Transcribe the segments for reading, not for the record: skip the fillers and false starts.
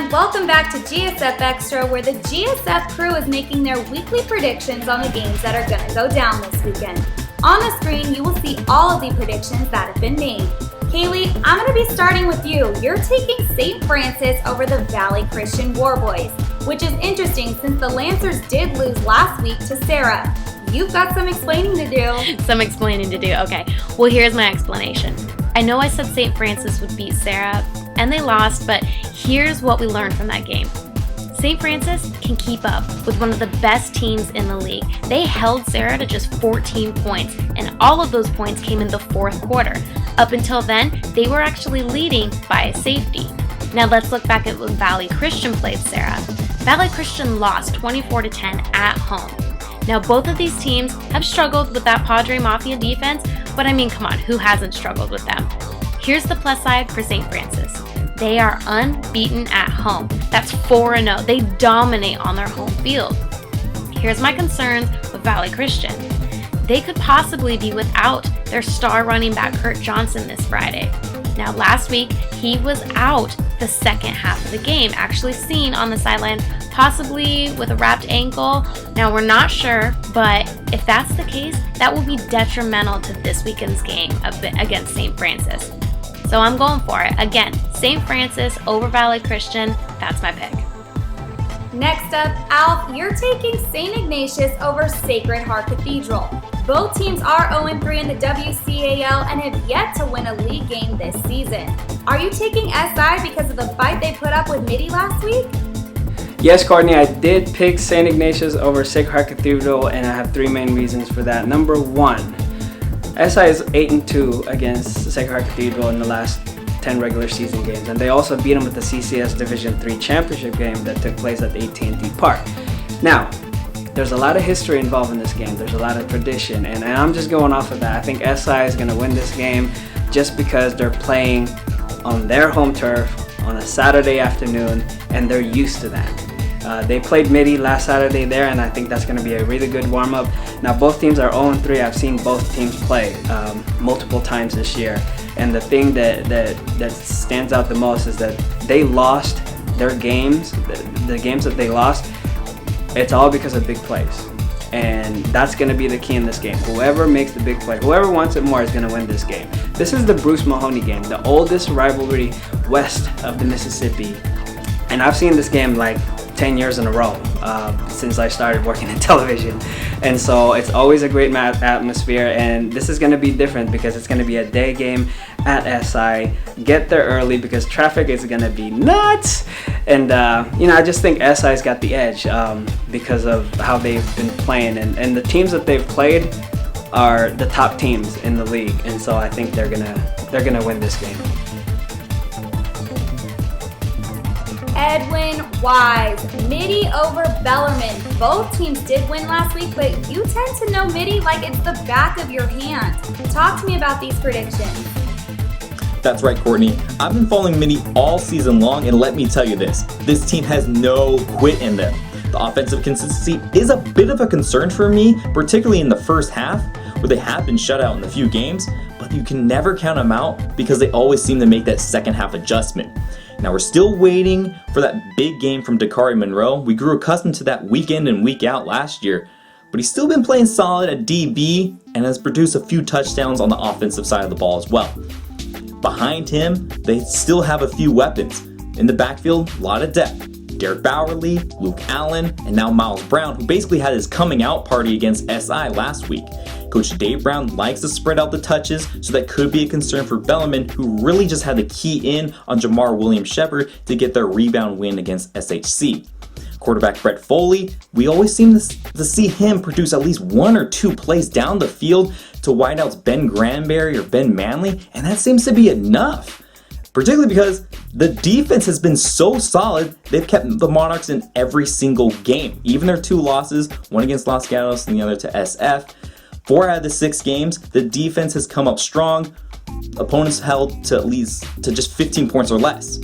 everyone, welcome back to GSFXtra, where the GSF crew is making their weekly predictions on the games that are going to go down this weekend. On the screen, you will see all of the predictions that have been made. Kaylee, I'm going to be starting with you. You're taking St. Francis over the Valley Christian Warboys, which is interesting since the Lancers did lose last week to Sarah. You've got some explaining to do. Some explaining to do, okay. Well, here's my explanation. I know I said St. Francis would beat Sarah, and they lost, but here's what we learned from that game. St. Francis can keep up with one of the best teams in the league. They held Sarah to just 14 points, and all of those points came in the fourth quarter. Up until then, they were actually leading by a safety. Now let's look back at when Valley Christian played Sarah. Valley Christian lost 24-10 at home. Now both of these teams have struggled with that Padre Mafia defense, but I mean, come on, who hasn't struggled with them? Here's the plus side for St. Francis. They are unbeaten at home. That's 4-0. They dominate on their home field. Here's my concerns with Valley Christian. They could possibly be without their star running back Kurt Johnson this Friday. Now last week, he was out the second half of the game, actually seen on the sideline, possibly with a wrapped ankle. Now we're not sure, but if that's the case, that will be detrimental to this weekend's game against St. Francis. So I'm going for it. Again, St. Francis over Valley Christian, that's my pick. Next up, Alf, you're taking St. Ignatius over Sacred Heart Cathedral. Both teams are 0-3 in the WCAL and have yet to win a league game this season. Are you taking SI because of the fight they put up with Midi last week? Yes, Courtney, I did pick St. Ignatius over Sacred Heart Cathedral, and I have three main reasons for that. Number one, SI is 8-2 against Sacred Heart Cathedral in the last 10 regular season games, and they also beat them with the CCS Division III championship game that took place at the AT&T Park. Now, there's a lot of history involved in this game. There's a lot of tradition, and I'm just going off of that. I think SI is going to win this game just because they're playing on their home turf on a Saturday afternoon, and they're used to that. They played Midi last Saturday there, and I think that's going to be a really good warm-up. Now, both teams are 0-3. I've seen both teams play multiple times this year, and the thing that stands out the most is that they lost their games, the games that they lost, it's all because of big plays. And that's going to be the key in this game. Whoever makes the big play, whoever wants it more is going to win this game. This is the Bruce Mahoney game, the oldest rivalry west of the Mississippi. And I've seen this game like 10 years in a row since I started working in television. And so it's always a great atmosphere, and this is going to be different because it's going to be a day game at SI. Get there early because traffic is going to be nuts. And I just think SI's got the edge because of how they've been playing, and the teams that they've played are the top teams in the league, and so I think they're gonna win this game. Edwin Wise, Midi over Bellerin. Both teams did win last week, but you tend to know Midi like it's the back of your hand. Talk to me about these predictions. That's right, Courtney. I've been following Midi all season long, and let me tell you this team has no quit in them. The offensive consistency is a bit of a concern for me, particularly in the first half, where they have been shut out in a few games, but you can never count them out because they always seem to make that second half adjustment. Now we're still waiting for that big game from Dakari Monroe. We grew accustomed to that week in and week out last year, but he's still been playing solid at DB and has produced a few touchdowns on the offensive side of the ball as well. Behind him, they still have a few weapons. In the backfield, a lot of depth. Derek Bowerly, Luke Allen, and now Miles Brown, who basically had his coming out party against SI last week. Coach Dave Brown likes to spread out the touches, so that could be a concern for Bellerin, who really just had to key in on Jamar Williams-Shepard to get their rebound win against SHC. Quarterback Brett Foley, we always seem to see him produce at least one or two plays down the field to wideouts Ben Granberry or Ben Manley, and that seems to be enough. Particularly because the defense has been so solid, they've kept the Monarchs in every single game. Even their two losses, one against Los Gatos and the other to SF. 4 out of the 6 games, the defense has come up strong. Opponents held to just 15 points or less.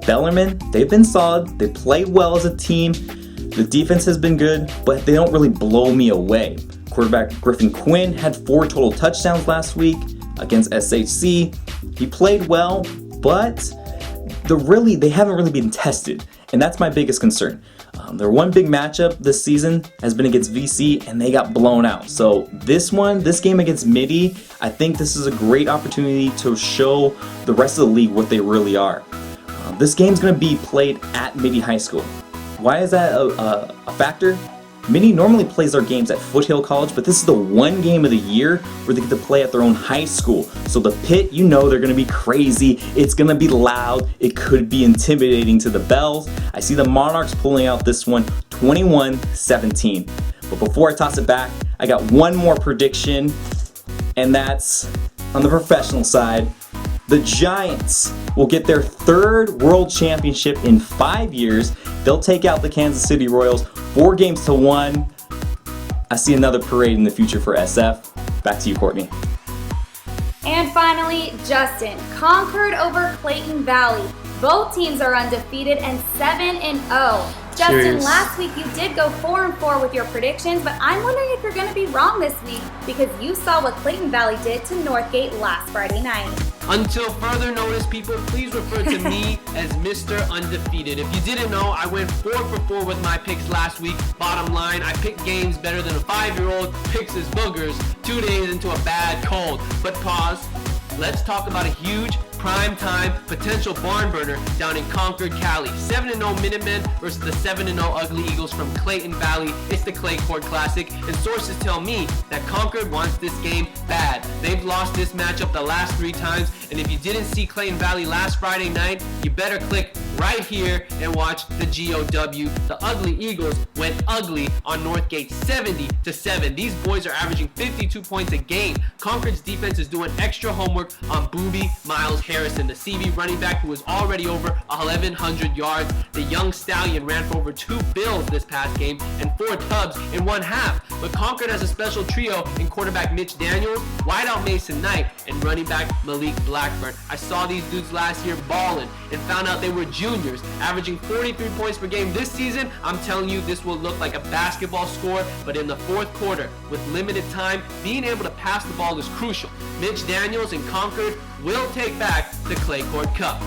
Bellerin, they've been solid. They play well as a team. The defense has been good, but they don't really blow me away. Quarterback Griffin Quinn had 4 total touchdowns last week against SHC. He played well, but they haven't really been tested, and that's my biggest concern. Their one big matchup this season has been against VC, and they got blown out. So this game against Midi, I think this is a great opportunity to show the rest of the league what they really are. This game's going to be played at Midi High School. Why is that a factor? Midi normally plays their games at Foothill College, but this is the one game of the year where they get to play at their own high school. So the pit, you know they're going to be crazy. It's going to be loud. It could be intimidating to the Bells. I see the Monarchs pulling out this one 21-17. But before I toss it back, I got one more prediction, and that's on the professional side. The Giants will get their third World Championship in 5 years. They'll take out the Kansas City Royals 4-1. I see another parade in the future for SF. Back to you, Courtney. And finally, Justin, Concord over Clayton Valley. Both teams are undefeated and 7-0. Justin, Cheers. last week you did go 4-4 with your predictions, but I'm wondering if you're going to be wrong this week because you saw what Clayton Valley did to Northgate last Friday night. Until further notice, people, please refer to me as Mr. Undefeated. If you didn't know, I went 4-4 with my picks last week. Bottom line, I picked games better than a 5-year-old picks his boogers 2 days into a bad cold. But pause. Let's talk about a huge prime-time potential barn burner down in Concord, Cali. 7-0 Minutemen versus the 7-0 Ugly Eagles from Clayton Valley. It's the ClayCord Classic, and sources tell me that Concord wants this game bad. They've lost this matchup the last 3 times, and if you didn't see Clayton Valley last Friday night, you better click right here and watch the GOW. The Ugly Eagles went ugly on Northgate 70-7. These boys are averaging 52 points a game. Concord's defense is doing extra homework on Booby Miles Harrison, the CV running back who is already over 1,100 yards. The young stallion ran for over 2 bills this past game and 4 tubs in 1 half. But Concord has a special trio in quarterback Mitch Daniels, wideout Mason Knight, and running back Malik Blackburn. I saw these dudes last year balling and found out they were juniors, averaging 43 points per game this season. I'm telling you, this will look like a basketball score, but in the 4th quarter, with limited time, being able to pass the ball is crucial. Mitch Daniels and Concord will take back the ClayCord Cup.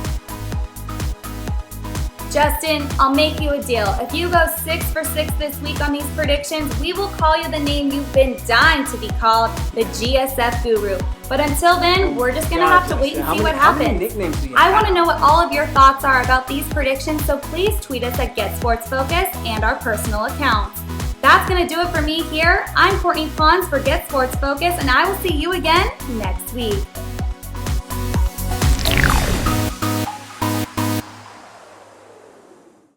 Justin, I'll make you a deal. If you go 6 for 6 this week on these predictions, we will call you the name you've been dying to be called, the GSF Guru. But until then, we're just going to have to wait and see what happens. I want to know what all of your thoughts are about these predictions, so please tweet us at GetSportsFocus and our personal accounts. That's going to do it for me here. I'm Courtney Pons for GetSportsFocus, and I will see you again next week.